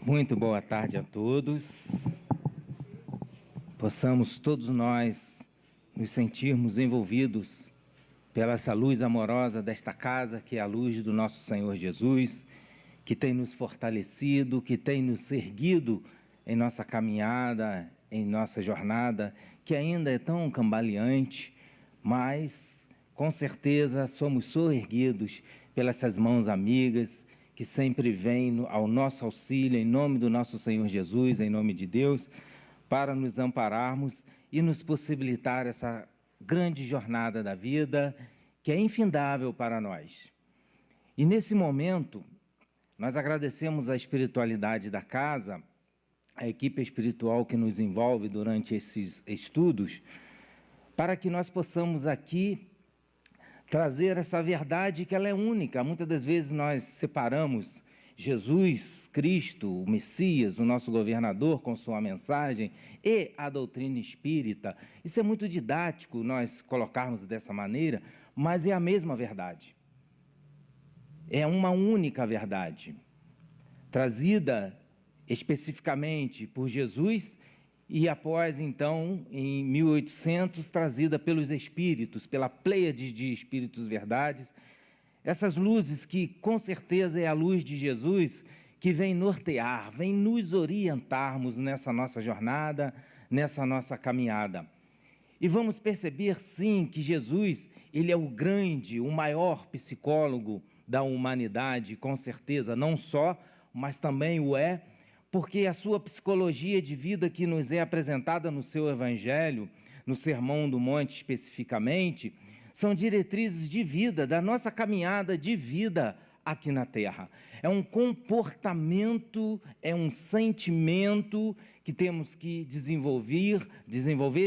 Muito boa tarde a todos. Possamos todos nós nos sentirmos envolvidos pela essa luz amorosa desta casa, que é a luz do nosso Senhor Jesus, que tem nos fortalecido, que tem nos erguido em nossa caminhada, em nossa jornada, que ainda é tão cambaleante, mas com certeza somos soerguidos pelas essas mãos amigas, que sempre vem ao nosso auxílio, em nome do nosso Senhor Jesus, em nome de Deus, para nos ampararmos e nos possibilitar essa grande jornada da vida, que é infindável para nós. E nesse momento, nós agradecemos a espiritualidade da casa, a equipe espiritual que nos envolve durante esses estudos, para que nós possamos aqui trazer essa verdade que ela é única. Muitas das vezes nós separamos Jesus, Cristo, o Messias, o nosso governador com sua mensagem e a doutrina espírita. Isso é muito didático nós colocarmos dessa maneira, mas é a mesma verdade. É uma única verdade, trazida especificamente por Jesus e após, então, em 1800, trazida pelos espíritos, pela pleiade de espíritos verdades, essas luzes que, com certeza, é a luz de Jesus que vem nortear, vem nos orientarmos nessa nossa jornada, nessa nossa caminhada. E vamos perceber, sim, que Jesus, ele é o grande, o maior psicólogo da humanidade, com certeza, não só, mas também o é, porque a sua psicologia de vida que nos é apresentada no seu Evangelho, no Sermão do Monte especificamente, são diretrizes de vida, da nossa caminhada de vida aqui na Terra. É um comportamento, é um sentimento que temos que desenvolver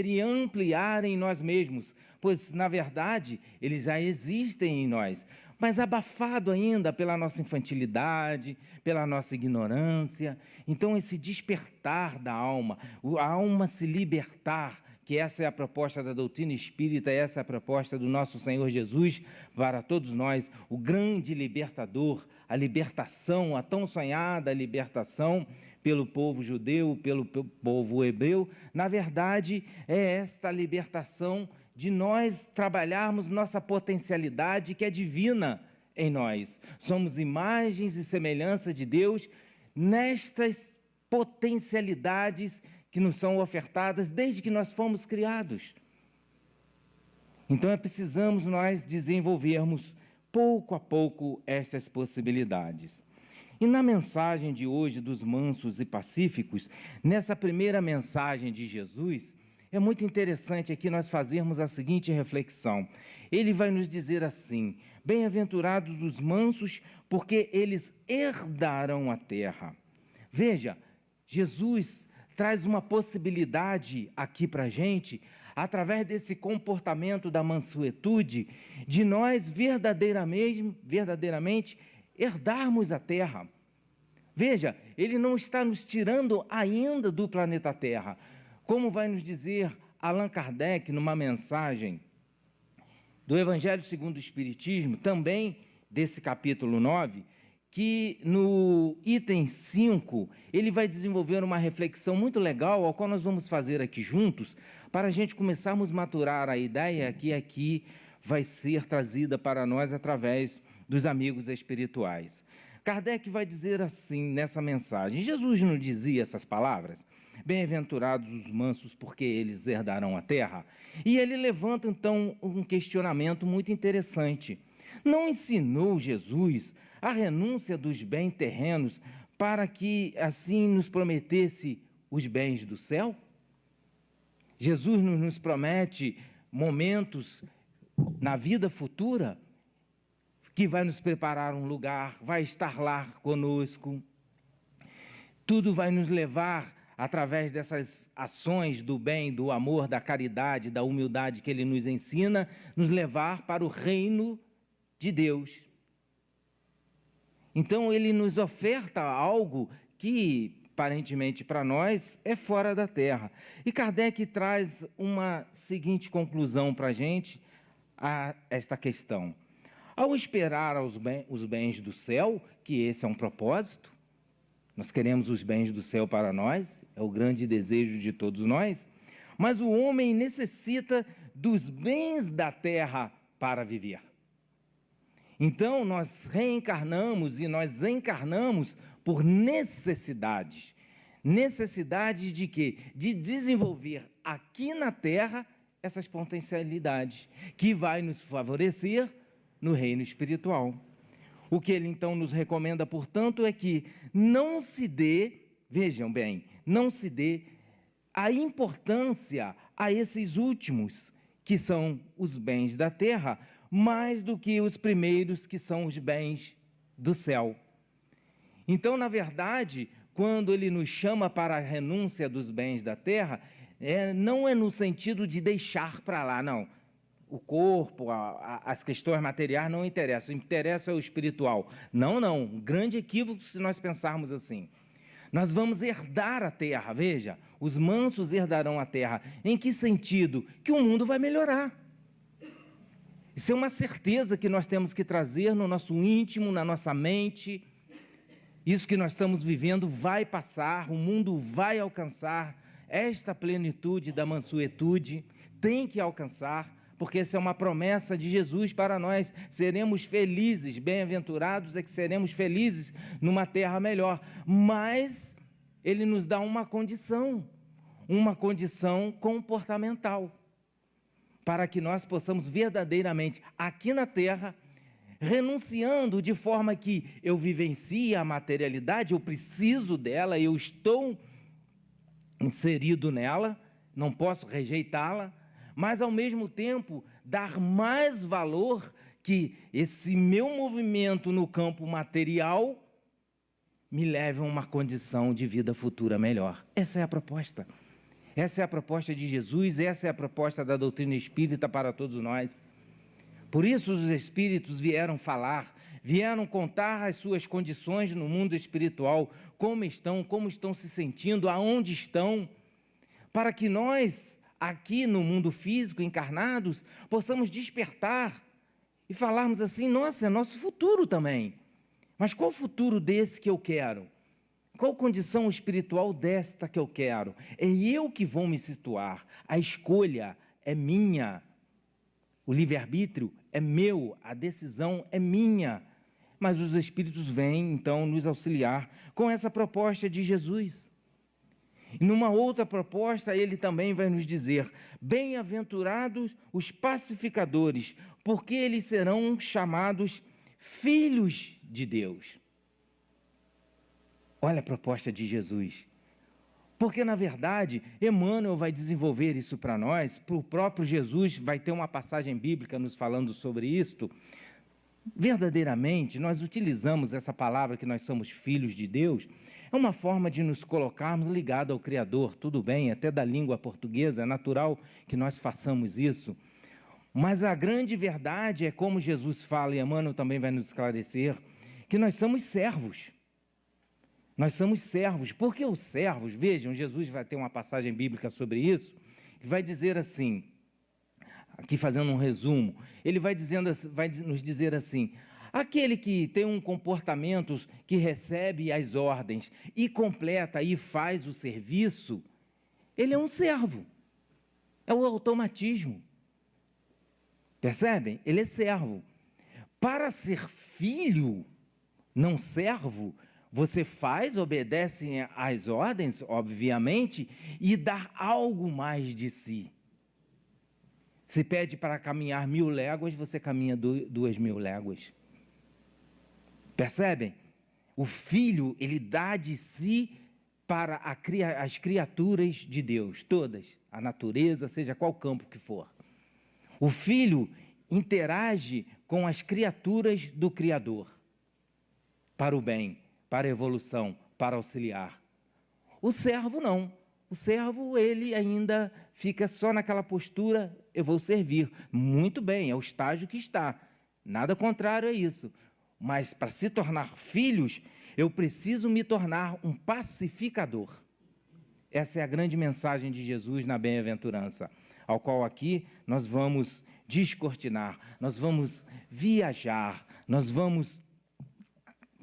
e ampliar em nós mesmos, pois, na verdade, eles já existem em nós, mas abafado ainda pela nossa infantilidade, pela nossa ignorância. Então, esse despertar da alma, a alma se libertar, que essa é a proposta da doutrina espírita, essa é a proposta do nosso Senhor Jesus para todos nós, o grande libertador, a libertação, a tão sonhada libertação pelo povo judeu, pelo povo hebreu. Na verdade, é esta libertação de nós trabalharmos nossa potencialidade que é divina em nós. Somos imagens e semelhança de Deus nestas potencialidades que nos são ofertadas desde que nós fomos criados. Então, precisamos nós desenvolvermos pouco a pouco estas possibilidades. E na mensagem de hoje dos mansos e pacíficos, nessa primeira mensagem de Jesus, é muito interessante aqui nós fazermos a seguinte reflexão. Ele vai nos dizer assim: bem-aventurados os mansos, porque eles herdarão a terra. Veja, Jesus traz uma possibilidade aqui para a gente, através desse comportamento da mansuetude, de nós verdadeiramente herdarmos a terra. Veja, ele não está nos tirando ainda do planeta Terra, como vai nos dizer Allan Kardec numa mensagem do Evangelho segundo o Espiritismo, também desse capítulo 9, que no item 5, ele vai desenvolver uma reflexão muito legal, ao qual nós vamos fazer aqui juntos, para a gente começarmos a maturar a ideia que aqui vai ser trazida para nós através dos amigos espirituais. Kardec vai dizer assim nessa mensagem: Jesus não dizia essas palavras? Bem-aventurados os mansos, porque eles herdarão a terra. E ele levanta então um questionamento muito interessante. Não ensinou Jesus a renúncia dos bens terrenos para que assim nos prometesse os bens do céu? Jesus nos promete momentos na vida futura que vai nos preparar um lugar, vai estar lá conosco. Tudo vai nos levar, através dessas ações do bem, do amor, da caridade, da humildade que ele nos ensina, nos levar para o reino de Deus. Então, ele nos oferta algo que, aparentemente para nós, é fora da terra. E Kardec traz uma seguinte conclusão para a gente, a esta questão. Ao esperar os bens do céu, que esse é um propósito, Nós queremos os bens do céu para nós, é o grande desejo de todos nós, mas o homem necessita dos bens da terra para viver. Então, nós reencarnamos e nós encarnamos por necessidades. Necessidades de quê? De desenvolver aqui na terra essas potencialidades, que vai nos favorecer no reino espiritual. O que ele então nos recomenda, portanto, é que não se dê, vejam bem, não se dê a importância a esses últimos, que são os bens da terra, mais do que os primeiros, que são os bens do céu. Então, na verdade, quando ele nos chama para a renúncia dos bens da terra, não é no sentido de deixar para lá, não. O corpo, as questões materiais não interessam, interessa é o espiritual. Não, não, um grande equívoco se nós pensarmos assim. Nós vamos herdar a terra, veja, os mansos herdarão a terra. Em que sentido? Que o mundo vai melhorar. Isso é uma certeza que nós temos que trazer no nosso íntimo, na nossa mente. Isso que nós estamos vivendo vai passar, o mundo vai alcançar esta plenitude da mansuetude, tem que alcançar, porque essa é uma promessa de Jesus para nós. Seremos felizes, bem-aventurados é que seremos felizes numa terra melhor. Mas ele nos dá uma condição comportamental, para que nós possamos verdadeiramente, aqui na terra, renunciando de forma que eu vivencie a materialidade, eu preciso dela, eu estou inserido nela, não posso rejeitá-la, mas ao mesmo tempo dar mais valor que esse meu movimento no campo material me leve a uma condição de vida futura melhor. Essa é a proposta. Essa é a proposta de Jesus, essa é a proposta da doutrina espírita para todos nós. Por isso os espíritos vieram falar, vieram contar as suas condições no mundo espiritual, como estão se sentindo, aonde estão, para que nós, aqui no mundo físico, encarnados, possamos despertar e falarmos assim, nossa, é nosso futuro também. Mas qual futuro desse que eu quero? Qual condição espiritual desta que eu quero? É eu que vou me situar, a escolha é minha, o livre-arbítrio é meu, a decisão é minha. Mas os Espíritos vêm, então, nos auxiliar com essa proposta de Jesus. E numa outra proposta, ele também vai nos dizer, bem-aventurados os pacificadores, porque eles serão chamados filhos de Deus. Olha a proposta de Jesus. Porque, na verdade, Emmanuel vai desenvolver isso para nós, o próprio Jesus vai ter uma passagem bíblica nos falando sobre isto. Verdadeiramente, nós utilizamos essa palavra que nós somos filhos de Deus, é uma forma de nos colocarmos ligados ao Criador, tudo bem, até da língua portuguesa, é natural que nós façamos isso. Mas a grande verdade é como Jesus fala, e Emmanuel também vai nos esclarecer, que nós somos servos. Nós somos servos, porque os servos, vejam, Jesus vai ter uma passagem bíblica sobre isso, ele vai dizer assim, aqui fazendo um resumo, ele vai nos dizer assim, aquele que tem um comportamento que recebe as ordens e completa e faz o serviço, ele é um servo, é o automatismo, percebem? Ele é servo. Para ser filho, não servo, você faz, obedece às ordens, obviamente, e dá algo mais de si. Se pede para caminhar 1000 léguas, você caminha 2000 léguas. Percebem? O filho, ele dá de si para as criaturas de Deus, todas, a natureza, seja qual campo que for. O filho interage com as criaturas do Criador, para o bem, para a evolução, para auxiliar. O servo não. O servo, ele ainda fica só naquela postura, eu vou servir. Muito bem, é o estágio que está. Nada contrário a isso. Mas para se tornar filhos, eu preciso me tornar um pacificador. Essa é a grande mensagem de Jesus na bem-aventurança, ao qual aqui nós vamos descortinar, nós vamos viajar, nós vamos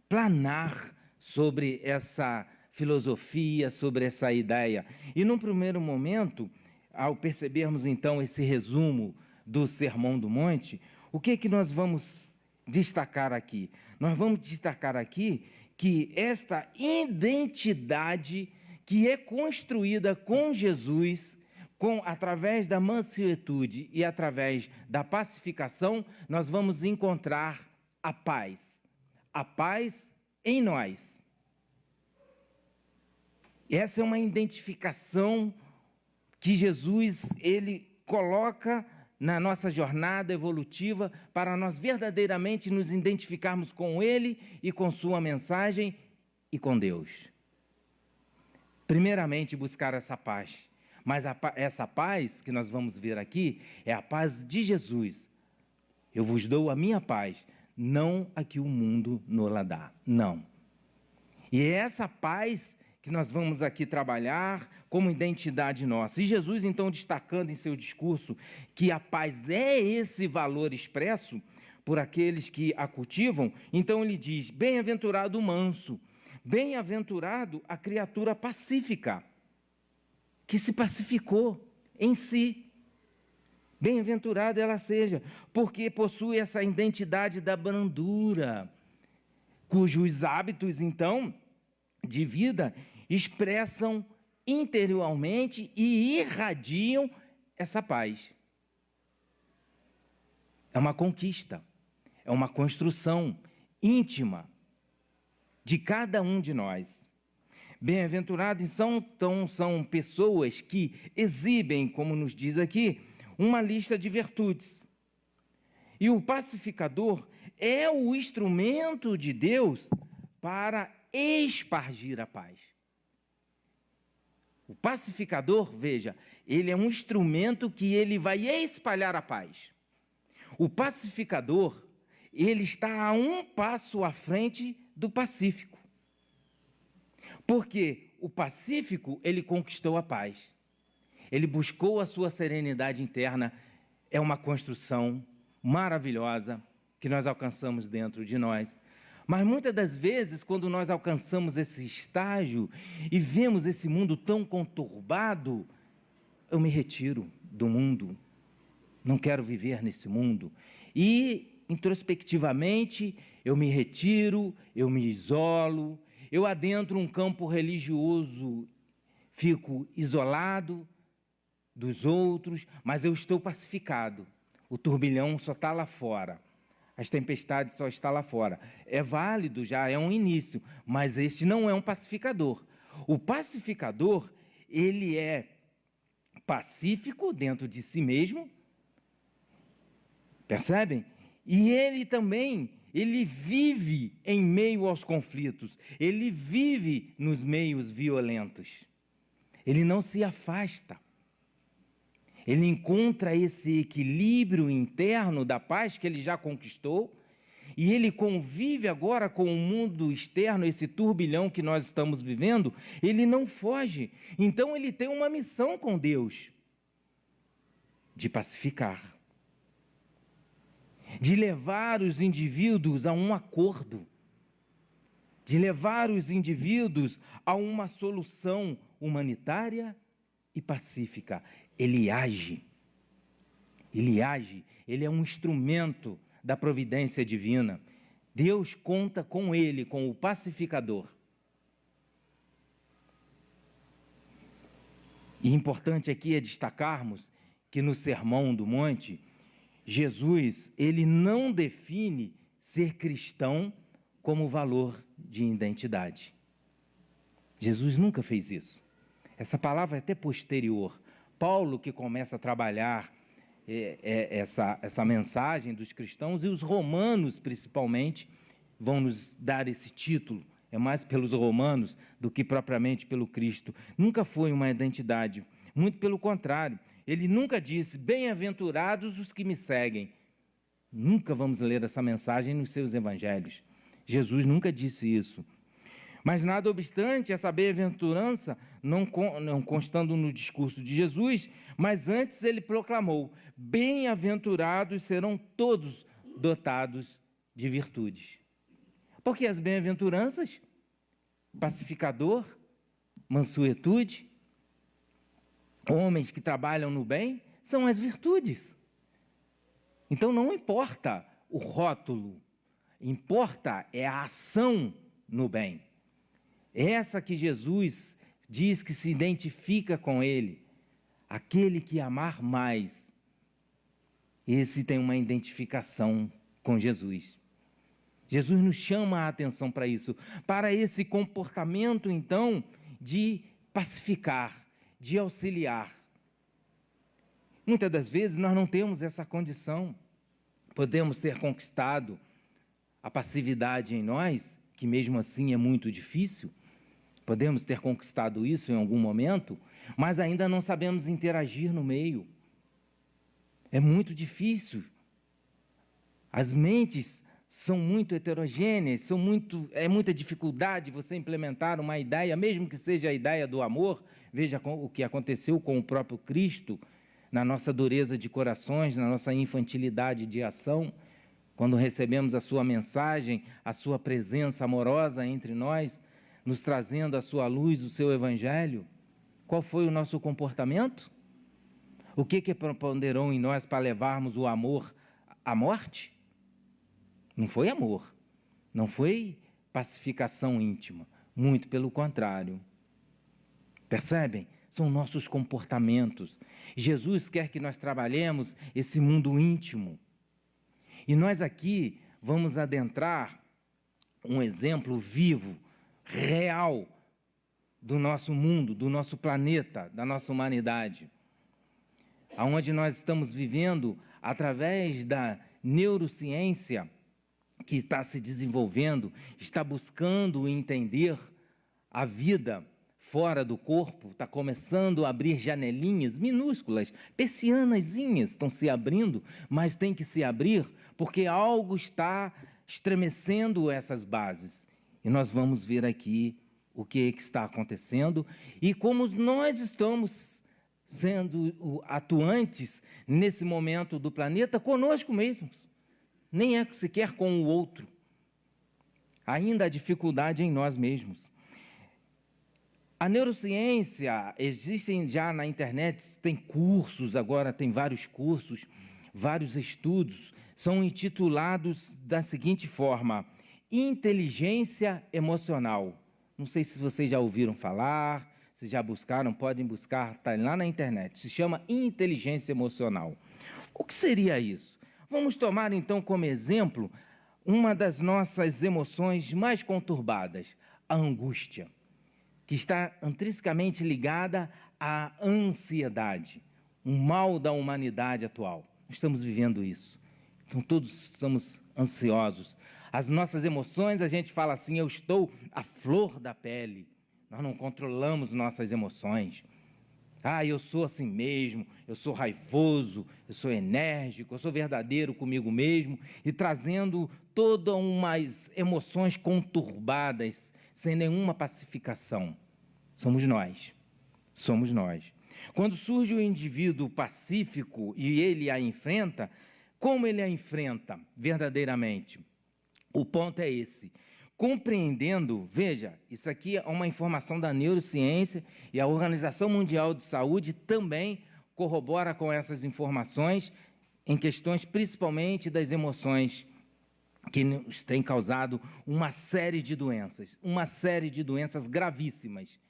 planar sobre essa filosofia, sobre essa ideia. E num primeiro momento, ao percebermos então esse resumo do Sermão do Monte, o que é que nós vamos destacar aqui? Nós vamos destacar aqui que esta identidade que é construída com Jesus, através da mansuetude e através da pacificação, nós vamos encontrar a paz em nós. Essa é uma identificação que Jesus ele coloca na nossa jornada evolutiva para nós verdadeiramente nos identificarmos com Ele e com Sua mensagem e com Deus. Primeiramente, buscar essa paz. Mas essa paz que nós vamos ver aqui é a paz de Jesus. Eu vos dou a minha paz, não a que o mundo nola dá. Não. E é essa paz que nós vamos aqui trabalhar como identidade nossa. E Jesus, então, destacando em seu discurso que a paz é esse valor expresso por aqueles que a cultivam, então ele diz: bem-aventurado o manso, bem-aventurado a criatura pacífica, que se pacificou em si. Bem-aventurada ela seja, porque possui essa identidade da brandura, cujos hábitos, então, de vida expressam interiormente e irradiam essa paz. É uma conquista, é uma construção íntima de cada um de nós. Bem-aventurados são pessoas que exibem, como nos diz aqui, uma lista de virtudes. E o pacificador é o instrumento de Deus para espargir a paz. O pacificador, veja, ele é um instrumento que ele vai espalhar a paz. O pacificador, ele está a um passo à frente do pacífico. Porque o pacífico, ele conquistou a paz. Ele buscou a sua serenidade interna. É uma construção maravilhosa que nós alcançamos dentro de nós. Mas muitas das vezes, quando nós alcançamos esse estágio e vemos esse mundo tão conturbado, eu me retiro do mundo, não quero viver nesse mundo. E, introspectivamente, eu me retiro, eu me isolo, eu adentro um campo religioso, fico isolado dos outros, mas eu estou pacificado. O turbilhão só está lá fora. As tempestades só estão lá fora. É válido, já é um início, mas este não é um pacificador. O pacificador, ele é pacífico dentro de si mesmo, percebem? E ele também, ele vive em meio aos conflitos, ele vive nos meios violentos. Ele não se afasta. Ele encontra esse equilíbrio interno da paz que ele já conquistou e ele convive agora com o mundo externo, esse turbilhão que nós estamos vivendo, ele não foge. Então ele tem uma missão com Deus de pacificar, de levar os indivíduos a um acordo, de levar os indivíduos a uma solução humanitária e pacífica. Ele age, ele é um instrumento da providência divina. Deus conta com ele, com o pacificador. E importante aqui é destacarmos que no Sermão do Monte, Jesus, ele não define ser cristão como valor de identidade. Jesus nunca fez isso. Essa palavra é até posterior. Paulo que começa a trabalhar essa mensagem dos cristãos, e os romanos, principalmente, vão nos dar esse título. É mais pelos romanos do que propriamente pelo Cristo. Nunca foi uma identidade, muito pelo contrário. Ele nunca disse, bem-aventurados os que me seguem. Nunca vamos ler essa mensagem nos seus evangelhos. Jesus nunca disse isso. Mas, nada obstante, essa bem-aventurança, não constando no discurso de Jesus, mas antes ele proclamou, bem-aventurados serão todos dotados de virtudes. Porque as bem-aventuranças, pacificador, mansuetude, homens que trabalham no bem, são as virtudes. Então não importa o rótulo, importa é a ação no bem. Essa que Jesus diz que se identifica com ele, aquele que amar mais, esse tem uma identificação com Jesus. Jesus nos chama a atenção para isso, para esse comportamento, então, de pacificar, de auxiliar. Muitas das vezes nós não temos essa condição. Podemos ter conquistado a passividade em nós, que mesmo assim é muito difícil. Podemos ter conquistado isso em algum momento, mas ainda não sabemos interagir no meio. É muito difícil. As mentes são muito heterogêneas, é muita dificuldade você implementar uma ideia, mesmo que seja a ideia do amor. Veja o que aconteceu com o próprio Cristo, na nossa dureza de corações, na nossa infantilidade de ação, quando recebemos a sua mensagem, a sua presença amorosa entre nós, nos trazendo a sua luz, o seu evangelho. Qual foi o nosso comportamento? O que preponderou em nós para levarmos o amor à morte? Não foi amor, não foi pacificação íntima, muito pelo contrário. Percebem? São nossos comportamentos. Jesus quer que nós trabalhemos esse mundo íntimo. E nós aqui vamos adentrar um exemplo vivo, real, do nosso mundo, do nosso planeta, da nossa humanidade, aonde nós estamos vivendo através da neurociência que está se desenvolvendo, está buscando entender a vida fora do corpo, está começando a abrir janelinhas minúsculas, persianazinhas estão se abrindo, mas tem que se abrir porque algo está estremecendo essas bases. E nós vamos ver aqui o que está acontecendo e como nós estamos sendo atuantes nesse momento do planeta conosco mesmos. Nem é sequer com o outro. Ainda há dificuldade em nós mesmos. A neurociência, existem já na internet, tem cursos, agora tem vários cursos, vários estudos, são intitulados da seguinte forma: inteligência emocional. Não sei se vocês já ouviram falar, se já buscaram, podem buscar, está lá na internet, se chama inteligência emocional. O que seria isso? Vamos tomar então como exemplo uma das nossas emoções mais conturbadas, a angústia, que está intrinsecamente ligada à ansiedade, um mal da humanidade atual. Estamos vivendo isso. Então todos estamos ansiosos. As nossas emoções, a gente fala assim, eu estou à flor da pele. Nós não controlamos nossas emoções. Eu sou assim mesmo, eu sou raivoso, eu sou enérgico, eu sou verdadeiro comigo mesmo, e trazendo todas umas emoções conturbadas, sem nenhuma pacificação. Somos nós. Quando surge o indivíduo pacífico e ele a enfrenta, como ele a enfrenta verdadeiramente? O ponto é esse. Compreendendo, veja, isso aqui é uma informação da neurociência e a Organização Mundial de Saúde também corrobora com essas informações em questões principalmente das emoções que nos têm causado uma série de doenças gravíssimas.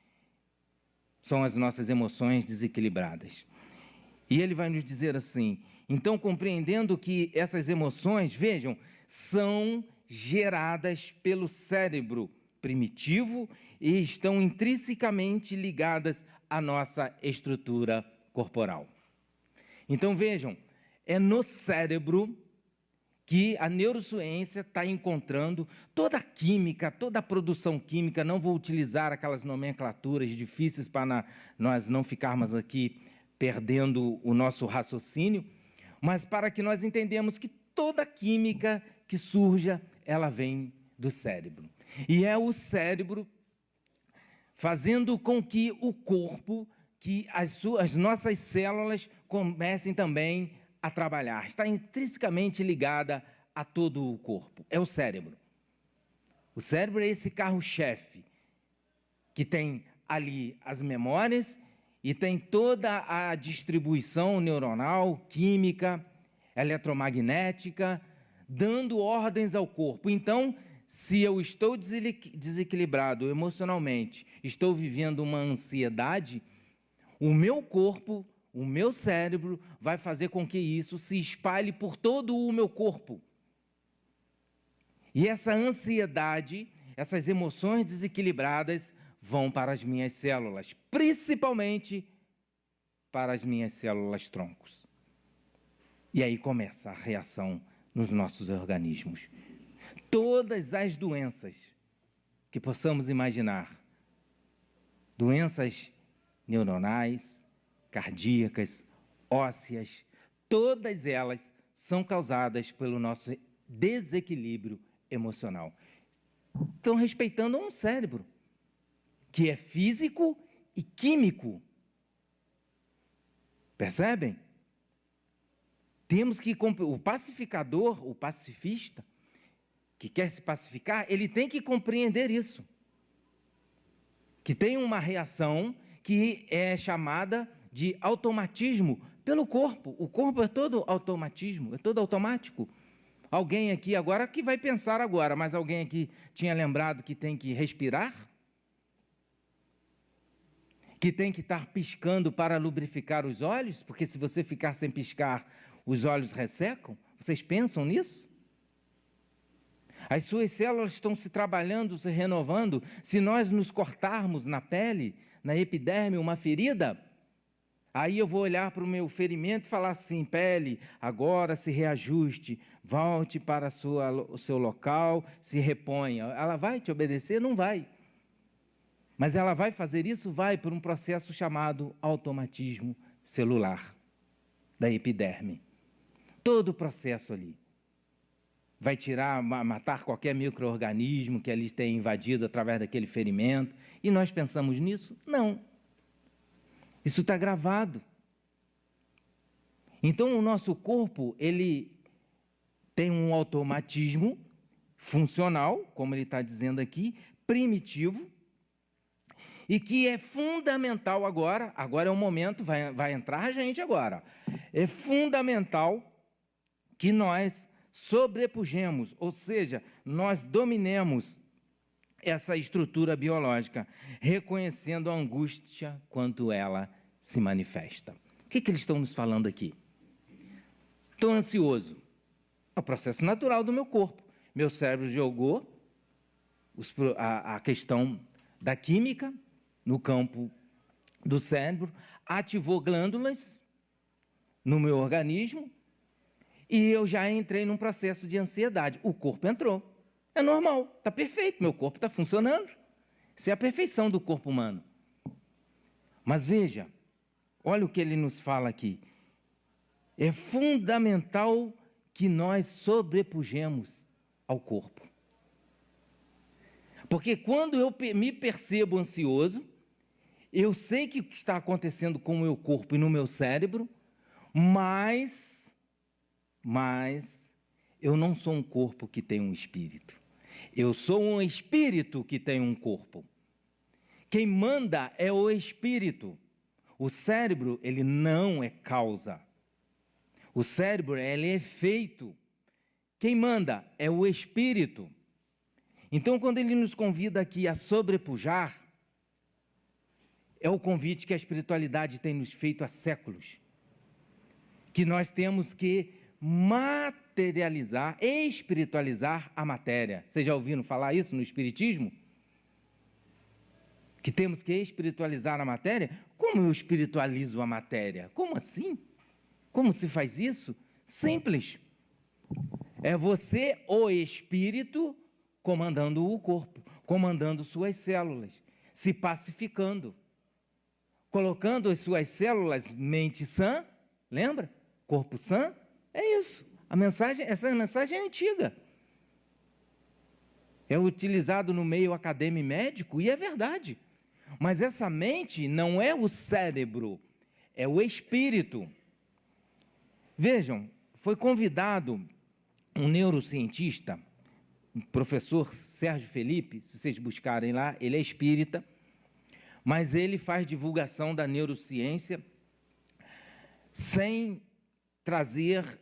São as nossas emoções desequilibradas. E ele vai nos dizer assim, então compreendendo que essas emoções, vejam, são geradas pelo cérebro primitivo e estão intrinsecamente ligadas à nossa estrutura corporal. Então vejam, é no cérebro que a neurociência está encontrando toda a química, toda a produção química. Não vou utilizar aquelas nomenclaturas difíceis para nós não ficarmos aqui perdendo o nosso raciocínio, mas para que nós entendamos que toda a química que surja, ela vem do cérebro. E é o cérebro fazendo com que o corpo, que as nossas células comecem também a trabalhar. Está intrinsecamente ligada a todo o corpo. É o cérebro. O cérebro é esse carro-chefe que tem ali as memórias e tem toda a distribuição neuronal, química, eletromagnética, dando ordens ao corpo. Então, se eu estou desequilibrado emocionalmente, estou vivendo uma ansiedade, o meu corpo, o meu cérebro vai fazer com que isso se espalhe por todo o meu corpo. E essa ansiedade, essas emoções desequilibradas vão para as minhas células, principalmente para as minhas células troncos. E aí começa a reação nos nossos organismos. Todas as doenças que possamos imaginar, doenças neuronais, cardíacas, ósseas, todas elas são causadas pelo nosso desequilíbrio emocional. Estão respeitando um cérebro que é físico e químico. Percebem? Temos que o pacificador, o pacifista, que quer se pacificar, ele tem que compreender isso. Que tem uma reação que é chamada de automatismo pelo corpo. O corpo é todo automatismo, é todo automático. Alguém aqui agora que vai pensar agora, mas alguém aqui tinha lembrado que tem que respirar? Que tem que estar piscando para lubrificar os olhos? Porque se você ficar sem piscar, os olhos ressecam? Vocês pensam nisso? As suas células estão se trabalhando, se renovando. Se nós nos cortarmos na pele, na epiderme, uma ferida, aí eu vou olhar para o meu ferimento e falar assim: pele, agora se reajuste, volte para o seu local, se reponha. Ela vai te obedecer? Não vai. Mas ela vai fazer isso? Vai, por um processo chamado automatismo celular da epiderme. Todo o processo ali. Vai tirar, matar qualquer micro-organismo que ali tenha invadido através daquele ferimento. E nós pensamos nisso? Não. Isso está gravado. Então, o nosso corpo, ele tem um automatismo funcional, como ele está dizendo aqui, primitivo, e que é fundamental agora é o momento, vai entrar a gente agora, é fundamental que nós sobrepujemos, ou seja, nós dominemos essa estrutura biológica, reconhecendo a angústia quando ela se manifesta. O que eles estão nos falando aqui? Estou ansioso. É o processo natural do meu corpo. Meu cérebro jogou a questão da química no campo do cérebro, ativou glândulas no meu organismo e eu já entrei num processo de ansiedade. O corpo entrou. É normal, está perfeito, meu corpo está funcionando. Isso é a perfeição do corpo humano. Mas veja, olha o que ele nos fala aqui. É fundamental que nós sobrepujemos ao corpo. Porque quando eu me percebo ansioso, eu sei que o que está acontecendo com o meu corpo e no meu cérebro, mas eu não sou um corpo que tem um espírito. Eu sou um espírito que tem um corpo. Quem manda é o espírito. O cérebro, ele não é causa. O cérebro, ele é efeito. Quem manda é o espírito. Então, quando ele nos convida aqui a sobrepujar, é o convite que a espiritualidade tem nos feito há séculos. Que nós temos que materializar, espiritualizar a matéria. Vocês já ouviram falar isso no espiritismo? Que temos que espiritualizar a matéria? Como eu espiritualizo a matéria? Como assim? Como se faz isso? Simples. É você, o espírito, comandando o corpo, comandando suas células, se pacificando, colocando as suas células mente sã, lembra? Corpo sã, é isso. Essa mensagem é antiga. É utilizado no meio acadêmico médico e é verdade. Mas essa mente não é o cérebro, é o espírito. Vejam, foi convidado um neurocientista, o professor Sérgio Felipe, se vocês buscarem lá, ele é espírita, mas ele faz divulgação da neurociência sem trazer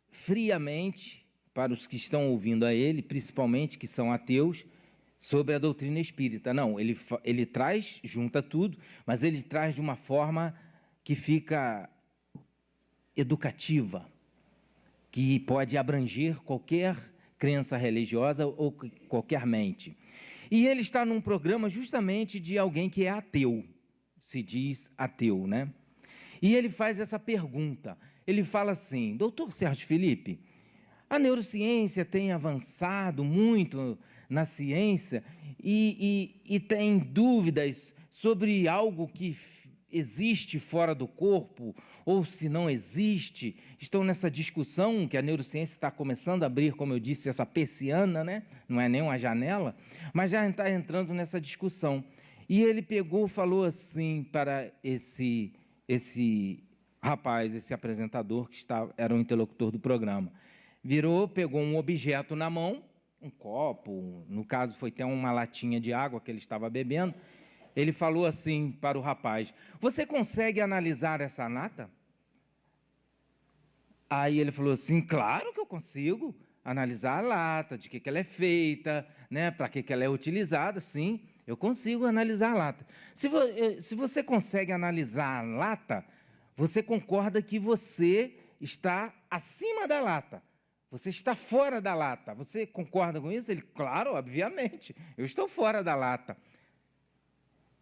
friamente para os que estão ouvindo a ele, principalmente que são ateus, sobre a doutrina espírita. Não, ele traz, junta tudo, mas ele traz de uma forma que fica educativa, que pode abranger qualquer crença religiosa ou qualquer mente. E ele está num programa justamente de alguém que é ateu, se diz ateu, né? E ele faz essa pergunta, ele fala assim: doutor Sérgio Felipe, a neurociência tem avançado muito na ciência e tem dúvidas sobre algo que existe fora do corpo ou se não existe. Estão nessa discussão que a neurociência está começando a abrir, como eu disse, essa persiana, né? Não é nem uma janela, mas já está entrando nessa discussão. E ele pegou, falou assim para esse rapaz, esse apresentador que era o interlocutor do programa. Virou, pegou um objeto na mão, um copo, no caso foi até uma latinha de água que ele estava bebendo. Ele falou assim para o rapaz: você consegue analisar essa nata? Aí ele falou assim: claro que eu consigo analisar a lata, de que ela é feita, né, para que ela é utilizada, sim, eu consigo analisar a lata. Se você consegue analisar a lata, você concorda que você está acima da lata. Você está fora da lata. Você concorda com isso? Ele, claro, obviamente, eu estou fora da lata.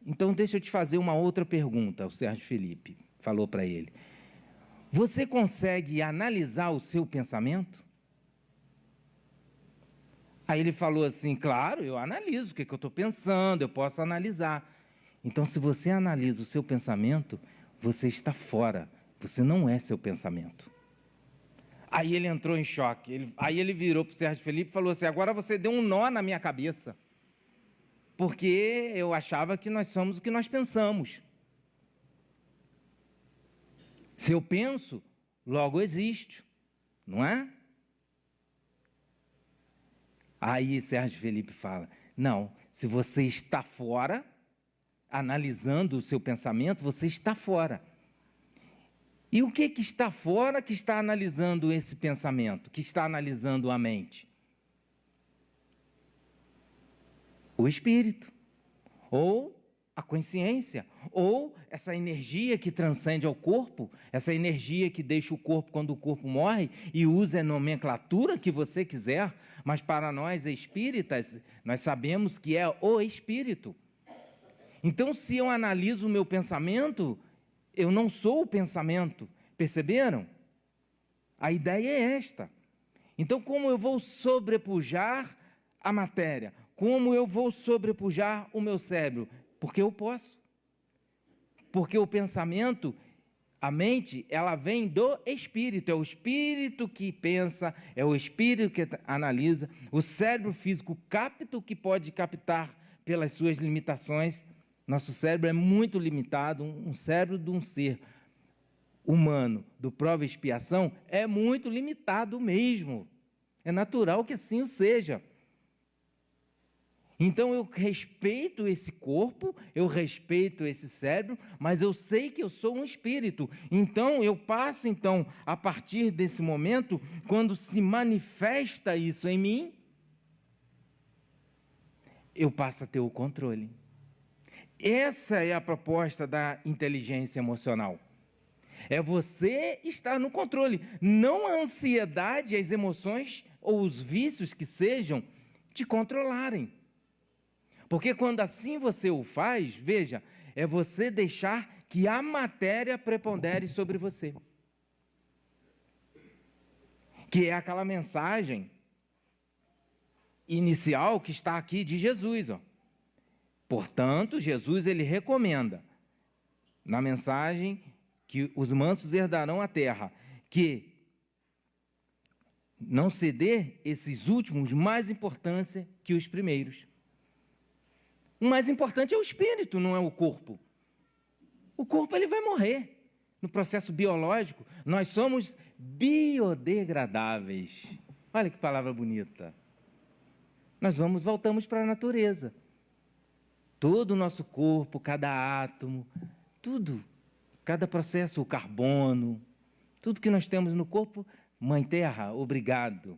Então, deixa eu te fazer uma outra pergunta, o Sérgio Felipe falou para ele. Você consegue analisar o seu pensamento? Aí ele falou assim, claro, eu analiso o que eu estou pensando, eu posso analisar. Então, se você analisa o seu pensamento, você está fora, você não é seu pensamento. Aí ele entrou em choque, aí ele virou para o Sérgio Felipe e falou assim, agora você deu um nó na minha cabeça, porque eu achava que nós somos o que nós pensamos. Se eu penso, logo existo, não é? Aí Sérgio Felipe fala, não, se você está fora, analisando o seu pensamento, você está fora. E o que está fora que está analisando esse pensamento, que está analisando a mente? O espírito, ou a consciência, ou essa energia que transcende ao corpo, essa energia que deixa o corpo quando o corpo morre e usa a nomenclatura que você quiser, mas para nós espíritas, nós sabemos que é o espírito. Então, se eu analiso o meu pensamento, eu não sou o pensamento, perceberam? A ideia é esta. Então, como eu vou sobrepujar a matéria? Como eu vou sobrepujar o meu cérebro? Porque eu posso. Porque o pensamento, a mente, ela vem do espírito. É o espírito que pensa, é o espírito que analisa. O cérebro físico capta o que pode captar pelas suas limitações. Nosso cérebro é muito limitado. Um cérebro de um ser humano do prova e expiação é muito limitado mesmo. É natural que assim o seja. Então eu respeito esse corpo, eu respeito esse cérebro, mas eu sei que eu sou um espírito. Então eu passo a partir desse momento, quando se manifesta isso em mim, eu passo a ter o controle. Essa é a proposta da inteligência emocional. É você estar no controle, não a ansiedade, as emoções ou os vícios que sejam te controlarem. Porque quando assim você o faz, veja, é você deixar que a matéria prepondere sobre você. Que é aquela mensagem inicial que está aqui de Jesus, ó. Portanto, Jesus ele recomenda na mensagem que os mansos herdarão a terra, que não se dê esses últimos mais importância que os primeiros. O mais importante é o espírito, não é o corpo. O corpo ele vai morrer. No processo biológico, nós somos biodegradáveis. Olha que palavra bonita. Nós voltamos para a natureza. Todo o nosso corpo, cada átomo, tudo, cada processo, o carbono, tudo que nós temos no corpo, Mãe Terra, obrigado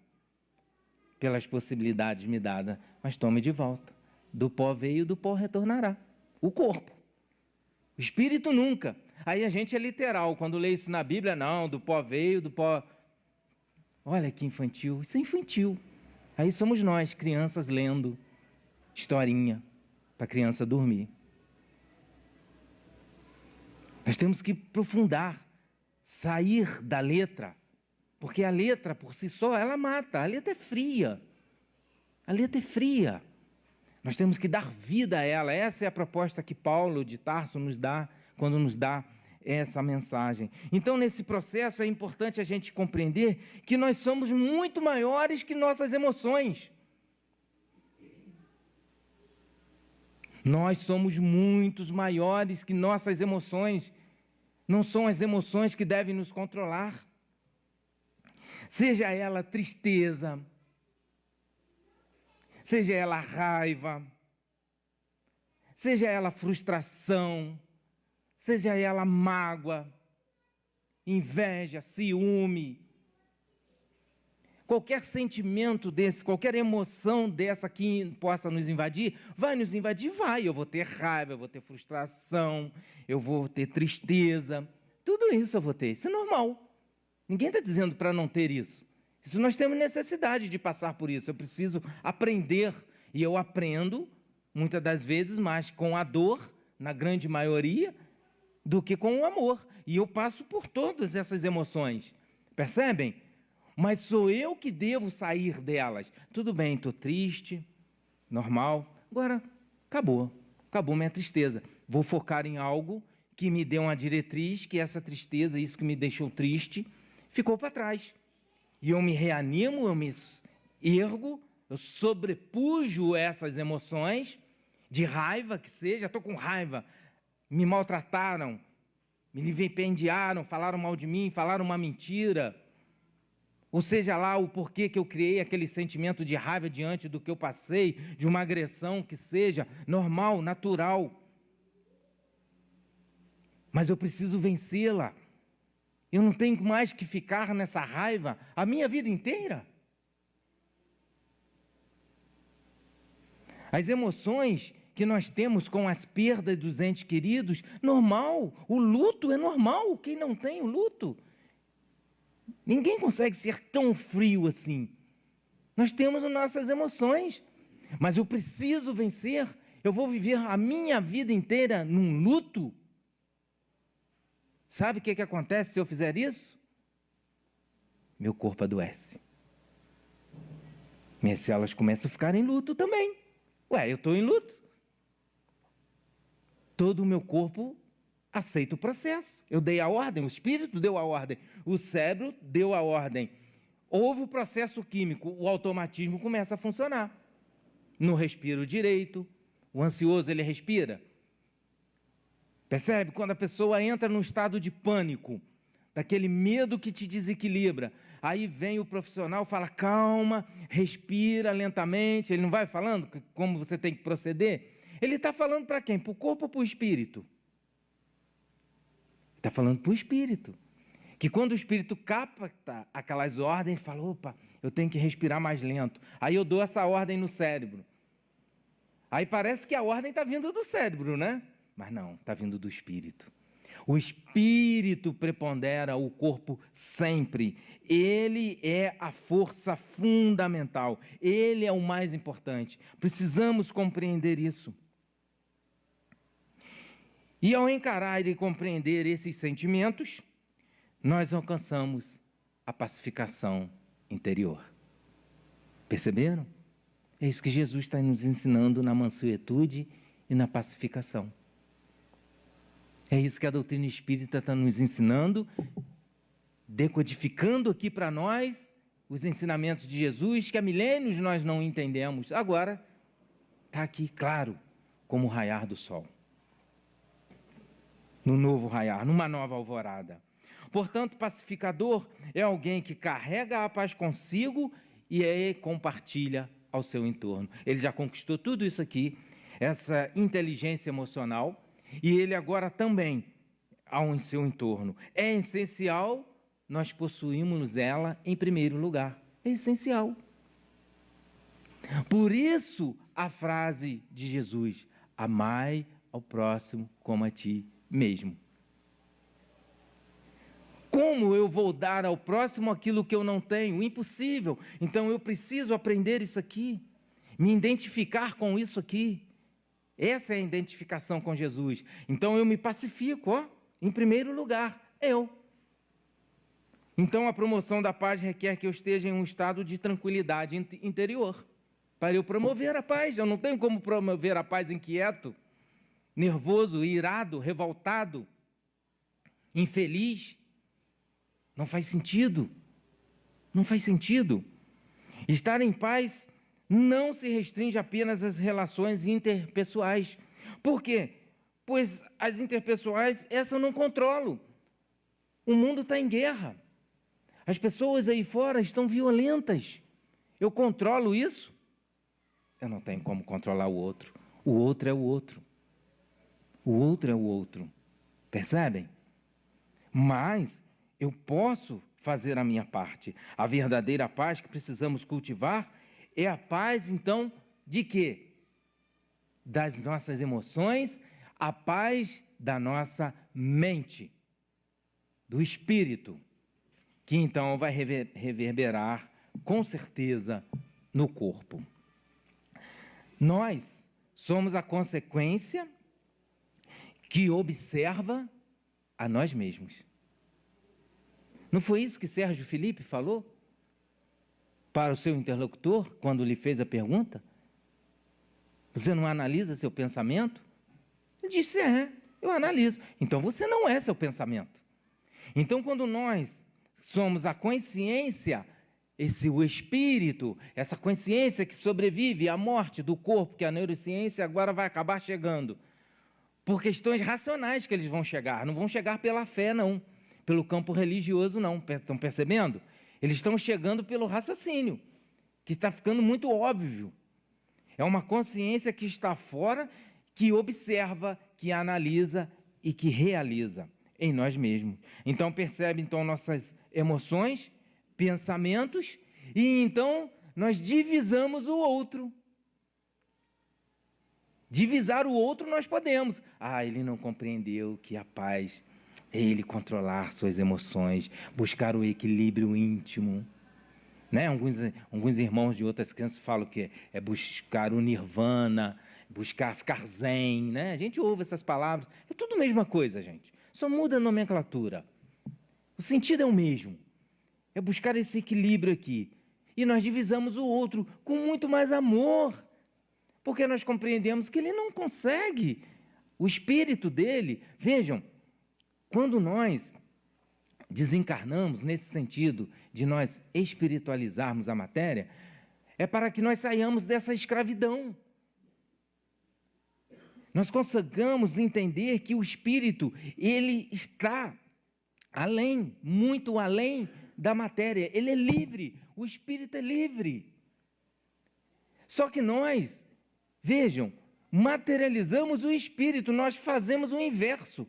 pelas possibilidades me dadas, mas tome de volta. Do pó veio, do pó retornará. O corpo. O espírito nunca. Aí a gente é literal, quando lê isso na Bíblia, não, do pó veio, do pó... Olha que infantil, isso é infantil. Aí somos nós, crianças, lendo historinha para a criança dormir. Nós temos que aprofundar, sair da letra, porque a letra por si só, ela mata, a letra é fria. A letra é fria. Nós temos que dar vida a ela. Essa é a proposta que Paulo de Tarso nos dá, quando nos dá essa mensagem. Então, nesse processo, é importante a gente compreender que nós somos muito maiores que nossas emoções. Nós somos muito maiores que nossas emoções. Não são as emoções que devem nos controlar. Seja ela tristeza, seja ela raiva, seja ela frustração, seja ela mágoa, inveja, ciúme, qualquer sentimento desse, qualquer emoção dessa que possa nos invadir, vai nos invadir? Vai. Eu vou ter raiva, eu vou ter frustração, eu vou ter tristeza, tudo isso eu vou ter, isso é normal. Ninguém está dizendo para não ter isso. Isso nós temos necessidade de passar por isso. Eu preciso aprender, e eu aprendo, muitas das vezes, mais com a dor, na grande maioria, do que com o amor. E eu passo por todas essas emoções. Percebem? Mas sou eu que devo sair delas. Tudo bem, estou triste, normal. Agora, acabou minha tristeza. Vou focar em algo que me dê uma diretriz, que essa tristeza, isso que me deixou triste, ficou para trás. E eu me reanimo, eu me ergo, eu sobrepujo essas emoções, de raiva que seja, estou com raiva, me maltrataram, me vilipendiaram, falaram mal de mim, falaram uma mentira, ou seja lá o porquê que eu criei aquele sentimento de raiva diante do que eu passei, de uma agressão que seja normal, natural. Mas eu preciso vencê-la. Eu não tenho mais que ficar nessa raiva a minha vida inteira. As emoções que nós temos com as perdas dos entes queridos, normal, o luto é normal, quem não tem o luto. Ninguém consegue ser tão frio assim. Nós temos as nossas emoções, mas eu preciso vencer, eu vou viver a minha vida inteira num luto. Sabe o que acontece se eu fizer isso? Meu corpo adoece. Minhas células começam a ficar em luto também. Ué, eu estou em luto. Todo o meu corpo aceita o processo. Eu dei a ordem, o espírito deu a ordem, o cérebro deu a ordem. Houve o processo químico, o automatismo começa a funcionar. Não respiro direito, o ansioso ele respira. Percebe? Quando a pessoa entra num estado de pânico, daquele medo que te desequilibra, aí vem o profissional, fala, calma, respira lentamente, ele não vai falando como você tem que proceder? Ele está falando para quem? Para o corpo ou para o espírito? Está falando para o espírito. Que quando o espírito capta aquelas ordens, ele fala, opa, eu tenho que respirar mais lento. Aí eu dou essa ordem no cérebro. Aí parece que a ordem está vindo do cérebro, né? Mas não, está vindo do espírito. O espírito prepondera o corpo sempre. Ele é a força fundamental. Ele é o mais importante. Precisamos compreender isso. E ao encarar e compreender esses sentimentos, nós alcançamos a pacificação interior. Perceberam? É isso que Jesus está nos ensinando na mansuetude e na pacificação. É isso que a doutrina espírita está nos ensinando, decodificando aqui para nós os ensinamentos de Jesus, que há milênios nós não entendemos. Agora, está aqui claro, como o raiar do sol. No novo raiar, numa nova alvorada. Portanto, pacificador é alguém que carrega a paz consigo e aí compartilha ao seu entorno. Ele já conquistou tudo isso aqui. essa inteligência emocional, e ele agora também ao seu entorno. É essencial nós possuirmos ela em primeiro lugar. É essencial. Por isso a frase de Jesus: amai ao próximo como a ti mesmo. Como eu vou dar ao próximo aquilo que eu não tenho? Impossível. Então eu preciso aprender isso aqui, me identificar com isso aqui. Essa é a identificação com Jesus. Então eu me pacifico, em primeiro lugar, eu. Então a promoção da paz requer que eu esteja em um estado de tranquilidade interior, para eu promover a paz. Eu não tenho como promover a paz inquieto, nervoso, irado, revoltado, infeliz. Não faz sentido. Não faz sentido. Estar em paz não se restringe apenas às relações interpessoais. Por quê? Pois as interpessoais, essa eu não controlo. O mundo está em guerra. As pessoas aí fora estão violentas. Eu controlo isso? Eu não tenho como controlar o outro. O outro é o outro. O outro é o outro. Percebem? Mas eu posso fazer a minha parte. A verdadeira paz que precisamos cultivar é a paz, então, de quê? Das nossas emoções, a paz da nossa mente, do espírito, que então vai reverberar, com certeza, no corpo. Nós somos a consequência que observa a nós mesmos. Não foi isso que Sérgio Felipe falou para o seu interlocutor quando lhe fez a pergunta? Você não analisa seu pensamento? Ele disse: eu analiso. Então você não é seu pensamento. Então quando nós somos a consciência, o espírito, essa consciência que sobrevive à morte do corpo, que a neurociência agora vai acabar chegando, por questões racionais que eles vão chegar, não vão chegar pela fé, não. Pelo campo religioso, não. Estão percebendo? Eles estão chegando pelo raciocínio, que está ficando muito óbvio. É uma consciência que está fora, que observa, que analisa e que realiza em nós mesmos. Então, percebe então nossas emoções, pensamentos, e então nós divisamos o outro. Divisar o outro nós podemos. Ele não compreendeu que a paz é ele controlar suas emoções, buscar o equilíbrio íntimo. Né? Alguns irmãos de outras crenças falam que é buscar o nirvana, buscar ficar zen. Né? A gente ouve essas palavras. É tudo a mesma coisa, gente. Só muda a nomenclatura. O sentido é o mesmo. É buscar esse equilíbrio aqui. E nós divisamos o outro com muito mais amor, porque nós compreendemos que ele não consegue. O espírito dele, vejam, quando nós desencarnamos nesse sentido de nós espiritualizarmos a matéria, é para que nós saiamos dessa escravidão. Nós consigamos entender que o espírito, ele está além, muito além da matéria. Ele é livre, o espírito é livre. Só que nós, vejam, materializamos o espírito, nós fazemos o inverso.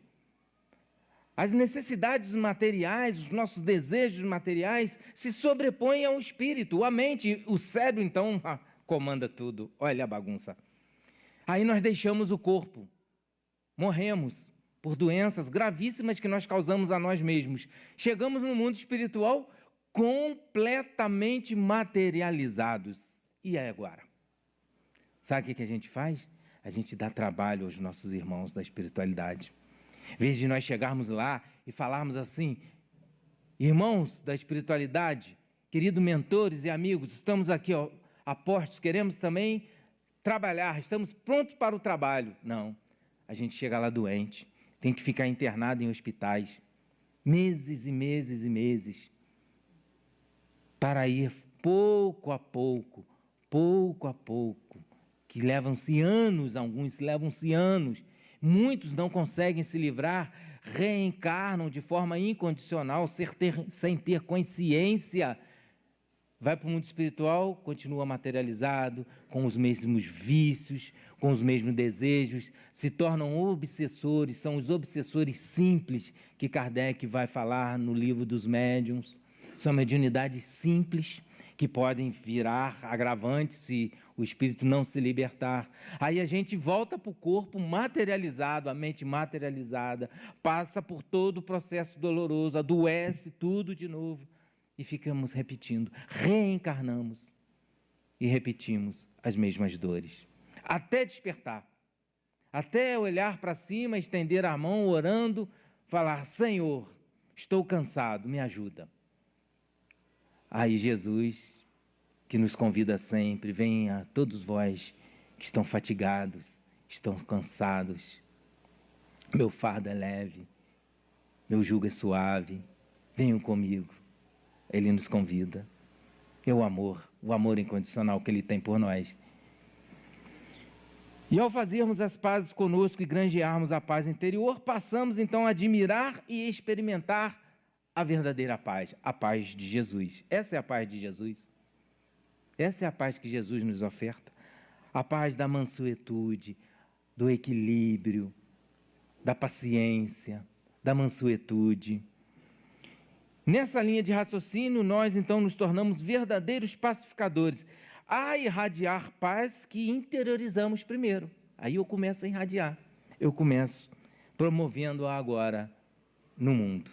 As necessidades materiais, os nossos desejos materiais se sobrepõem ao espírito, a mente, o cérebro então comanda tudo. Olha a bagunça. Aí nós deixamos o corpo, morremos por doenças gravíssimas que nós causamos a nós mesmos. Chegamos no mundo espiritual completamente materializados. E aí agora? Sabe o que a gente faz? A gente dá trabalho aos nossos irmãos da espiritualidade. Em vez de nós chegarmos lá e falarmos assim: irmãos da espiritualidade, queridos mentores e amigos, estamos aqui apostos, queremos também trabalhar, estamos prontos para o trabalho. Não, a gente chega lá doente, tem que ficar internado em hospitais, meses e meses e meses, para ir pouco a pouco, que levam-se anos, alguns levam-se anos. Muitos não conseguem se livrar, reencarnam de forma incondicional, sem ter consciência Vai para o mundo espiritual, continua materializado, com os mesmos vícios, com os mesmos desejos, se tornam obsessores, são os obsessores simples que Kardec vai falar no livro dos médiuns. São mediunidades simples, que podem virar agravantes se o espírito não se libertar. Aí a gente volta para o corpo materializado, a mente materializada, passa por todo o processo doloroso, adoece tudo de novo e ficamos repetindo, reencarnamos e repetimos as mesmas dores, até despertar, até olhar para cima, estender a mão, orando, falar: Senhor, estou cansado, me ajuda. Aí Jesus, que nos convida sempre: venha todos vós que estão fatigados, estão cansados, meu fardo é leve, meu jugo é suave, venham comigo. Ele nos convida. É o amor incondicional que Ele tem por nós. E ao fazermos as pazes conosco e granjearmos a paz interior, passamos então a admirar e experimentar a verdadeira paz, a paz de Jesus. Essa é a paz de Jesus. Essa é a paz que Jesus nos oferta. A paz da mansuetude, do equilíbrio, da paciência, da mansuetude. Nessa linha de raciocínio, nós então nos tornamos verdadeiros pacificadores, a irradiar paz que interiorizamos primeiro. Aí eu começo a irradiar, eu começo promovendo-a agora no mundo.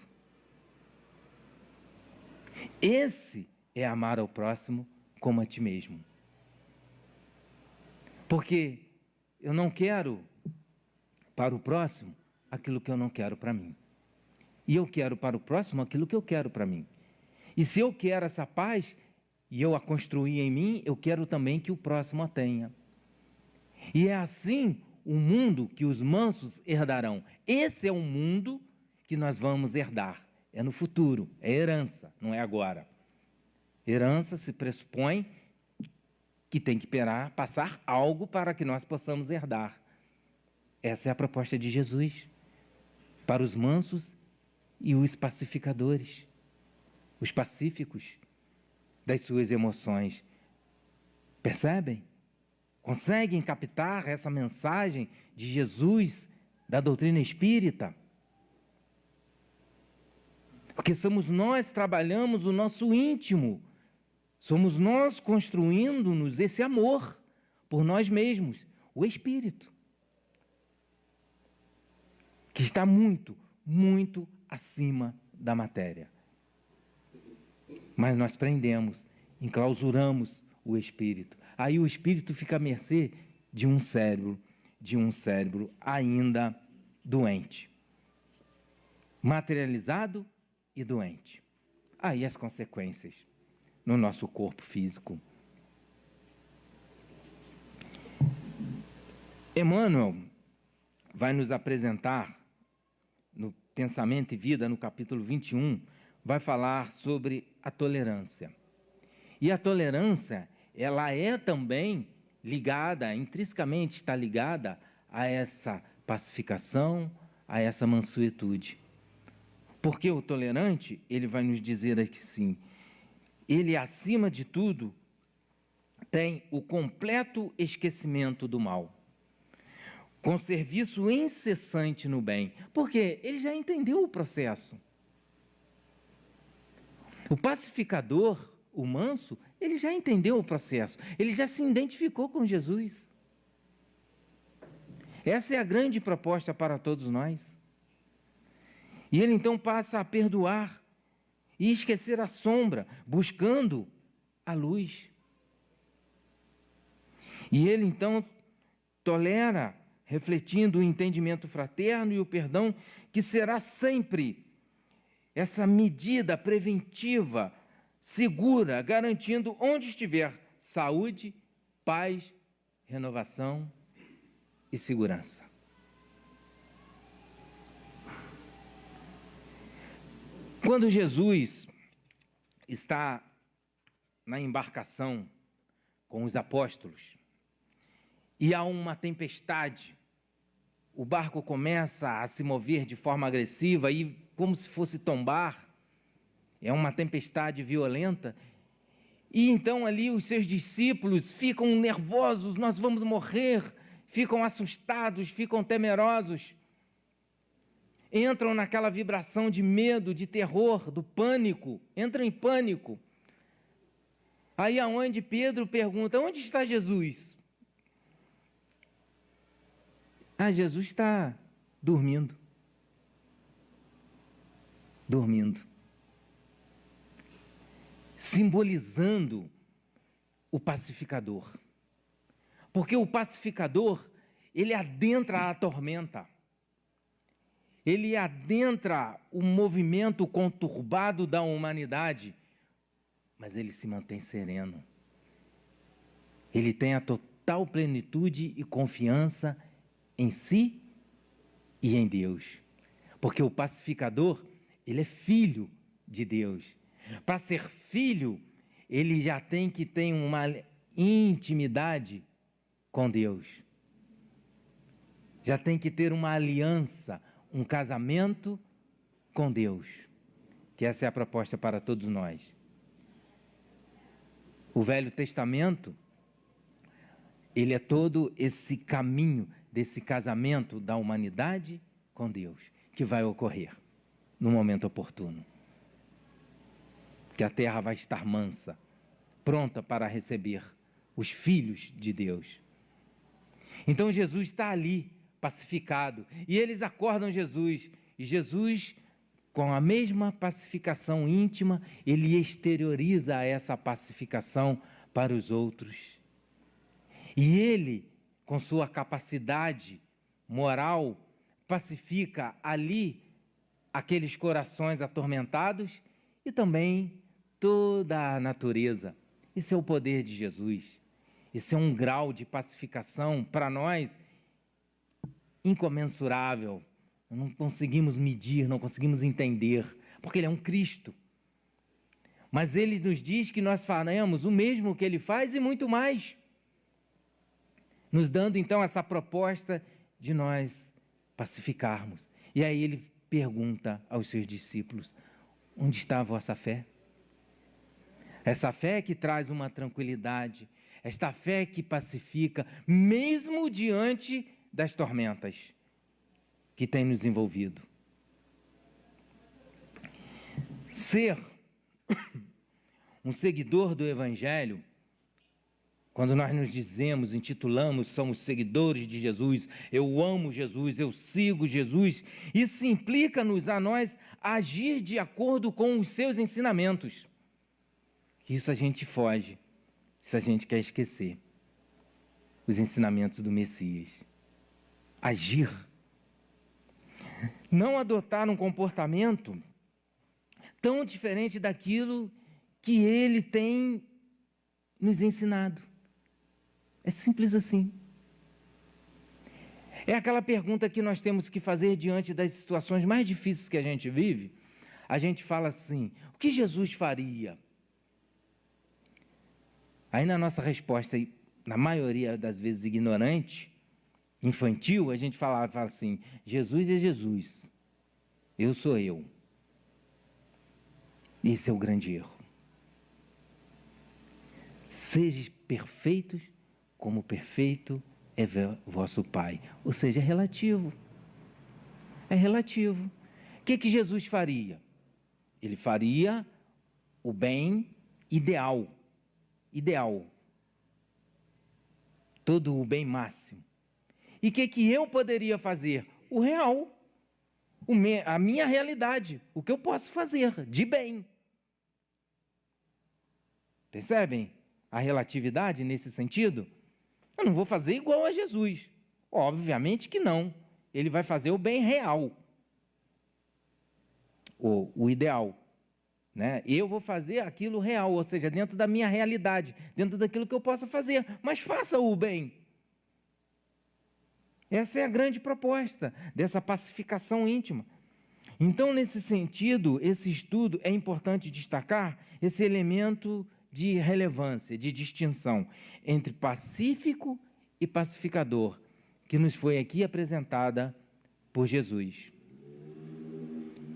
Esse é amar ao próximo como a ti mesmo. Porque eu não quero para o próximo aquilo que eu não quero para mim. E eu quero para o próximo aquilo que eu quero para mim. E se eu quero essa paz, e eu a construí em mim, eu quero também que o próximo a tenha. E é assim o mundo que os mansos herdarão. Esse é o mundo que nós vamos herdar. É no futuro, é herança, não é agora. Herança se pressupõe que tem que passar algo para que nós possamos herdar. Essa é a proposta de Jesus para os mansos e os pacificadores, os pacíficos das suas emoções. Percebem? Conseguem captar essa mensagem de Jesus, da doutrina espírita? Porque somos nós que trabalhamos o nosso íntimo, somos nós construindo-nos esse amor por nós mesmos, o espírito, que está muito, muito acima da matéria. Mas nós prendemos, enclausuramos o espírito. Aí o espírito fica à mercê de um cérebro ainda doente, materializado e doente. Aí as consequências no nosso corpo físico. Emmanuel vai nos apresentar no Pensamento e Vida, no capítulo 21, vai falar sobre a tolerância. E a tolerância, ela é também ligada, intrinsecamente está ligada a essa pacificação, a essa mansuetude. Porque o tolerante, ele vai nos dizer aqui sim, ele, acima de tudo, tem o completo esquecimento do mal, com serviço incessante no bem, porque ele já entendeu o processo. O pacificador, o manso, ele já entendeu o processo, ele já se identificou com Jesus. Essa é a grande proposta para todos nós. E ele então passa a perdoar e esquecer a sombra, buscando a luz. E ele então tolera, refletindo o entendimento fraterno e o perdão, que será sempre essa medida preventiva, segura, garantindo onde estiver saúde, paz, renovação e segurança. Quando Jesus está na embarcação com os apóstolos e há uma tempestade, o barco começa a se mover de forma agressiva e como se fosse tombar, é uma tempestade violenta, E então ali os seus discípulos ficam nervosos, nós vamos morrer, ficam assustados, ficam temerosos. Entram naquela vibração de medo, de terror, do pânico, entram em pânico. Aí aonde Pedro pergunta, onde está Jesus? Jesus está dormindo. Dormindo. Simbolizando o pacificador. Porque o pacificador, ele adentra a tormenta. Ele adentra o movimento conturbado da humanidade, mas ele se mantém sereno. Ele tem a total plenitude e confiança em si e em Deus. Porque o pacificador, ele é filho de Deus. Para ser filho, ele já tem que ter uma intimidade com Deus. Já tem que ter uma aliança, um casamento com Deus. Que essa é a proposta para todos nós. O Velho Testamento, ele é todo esse caminho desse casamento da humanidade com Deus, que vai ocorrer no momento oportuno. Que a terra vai estar mansa, pronta para receber os filhos de Deus. Então Jesus está ali, pacificado, e eles acordam Jesus, e Jesus, com a mesma pacificação íntima, ele exterioriza essa pacificação para os outros. E ele, com sua capacidade moral, pacifica ali aqueles corações atormentados e também toda a natureza. Esse é o poder de Jesus. Esse é um grau de pacificação para nós incomensurável. Não conseguimos medir, não conseguimos entender, porque ele é um Cristo. Mas ele nos diz que nós faremos o mesmo que ele faz e muito mais, nos dando então essa proposta de nós pacificarmos. E aí ele pergunta aos seus discípulos, onde está a vossa fé? Essa fé que traz uma tranquilidade, esta fé que pacifica, mesmo diante das tormentas que tem nos envolvido. Ser um seguidor do Evangelho, quando nós nos dizemos, intitulamos, somos seguidores de Jesus, eu amo Jesus, eu sigo Jesus, isso implica-nos a nós agir de acordo com os seus ensinamentos. Isso a gente foge, isso a gente quer esquecer. Os ensinamentos do Messias. Agir. Não adotar um comportamento tão diferente daquilo que ele tem nos ensinado. É simples assim. É aquela pergunta que nós temos que fazer diante das situações mais difíceis que a gente vive. A gente fala assim, o que Jesus faria? Aí na nossa resposta, na maioria das vezes ignorante, infantil, a gente fala assim, Jesus é Jesus, eu sou eu. Esse é o grande erro. Sejam perfeitos como perfeito é vosso Pai. Ou seja, é relativo. É relativo. O que Jesus faria? Ele faria o bem ideal. Ideal. Todo o bem máximo. E o que eu poderia fazer? O real. A minha realidade. O que eu posso fazer de bem. Percebem a relatividade nesse sentido? Eu não vou fazer igual a Jesus. Obviamente que não. Ele vai fazer o bem real. O ideal. Né? Eu vou fazer aquilo real, ou seja, dentro da minha realidade, dentro daquilo que eu possa fazer. Mas faça o bem. Essa é a grande proposta dessa pacificação íntima. Então, nesse sentido, esse estudo é importante destacar esse elemento de relevância, de distinção entre pacífico e pacificador, que nos foi aqui apresentada por Jesus.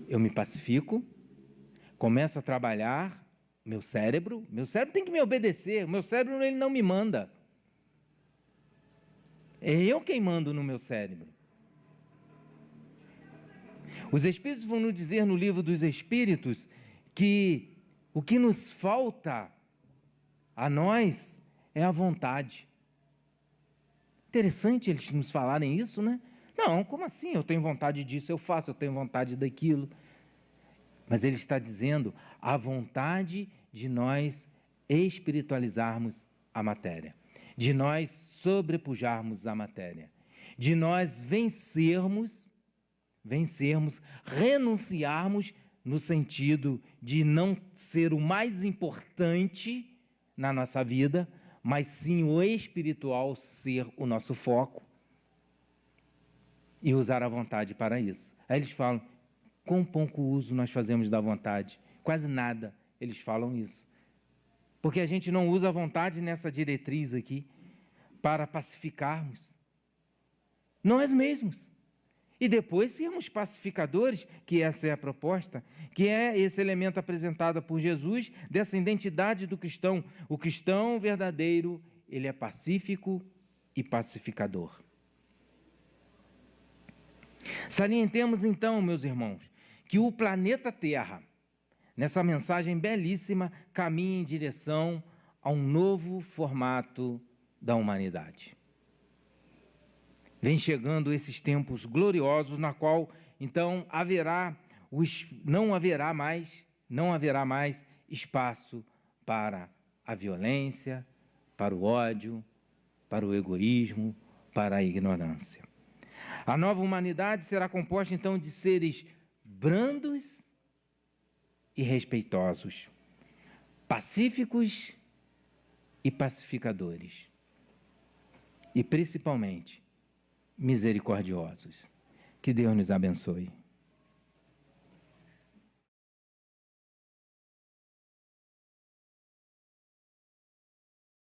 Eu me pacifico, começo a trabalhar Meu cérebro tem que me obedecer, o meu cérebro ele não me manda. É eu quem mando no meu cérebro. Os Espíritos vão nos dizer no livro dos Espíritos que o que nos falta a nós é a vontade. Interessante eles nos falarem isso, né? Não, como assim? Eu tenho vontade disso, eu faço, eu tenho vontade daquilo. Mas ele está dizendo a vontade de nós espiritualizarmos a matéria, de nós sobrepujarmos a matéria, de nós vencermos, renunciarmos no sentido de não ser o mais importante na nossa vida, mas sim o espiritual ser o nosso foco e usar a vontade para isso. Aí eles falam, quão pouco uso nós fazemos da vontade? Quase nada, eles falam isso. Porque a gente não usa a vontade nessa diretriz aqui para pacificarmos nós mesmos. E depois sermos pacificadores, que essa é a proposta, que é esse elemento apresentado por Jesus, dessa identidade do cristão. O cristão verdadeiro, ele é pacífico e pacificador. Salientemos então, meus irmãos, que o planeta Terra, nessa mensagem belíssima, caminha em direção a um novo formato da humanidade. Vem chegando esses tempos gloriosos, na qual, então, não haverá mais espaço para a violência, para o ódio, para o egoísmo, para a ignorância. A nova humanidade será composta, então, de seres brandos e respeitosos, pacíficos e pacificadores, e, principalmente, misericordiosos. Que Deus nos abençoe.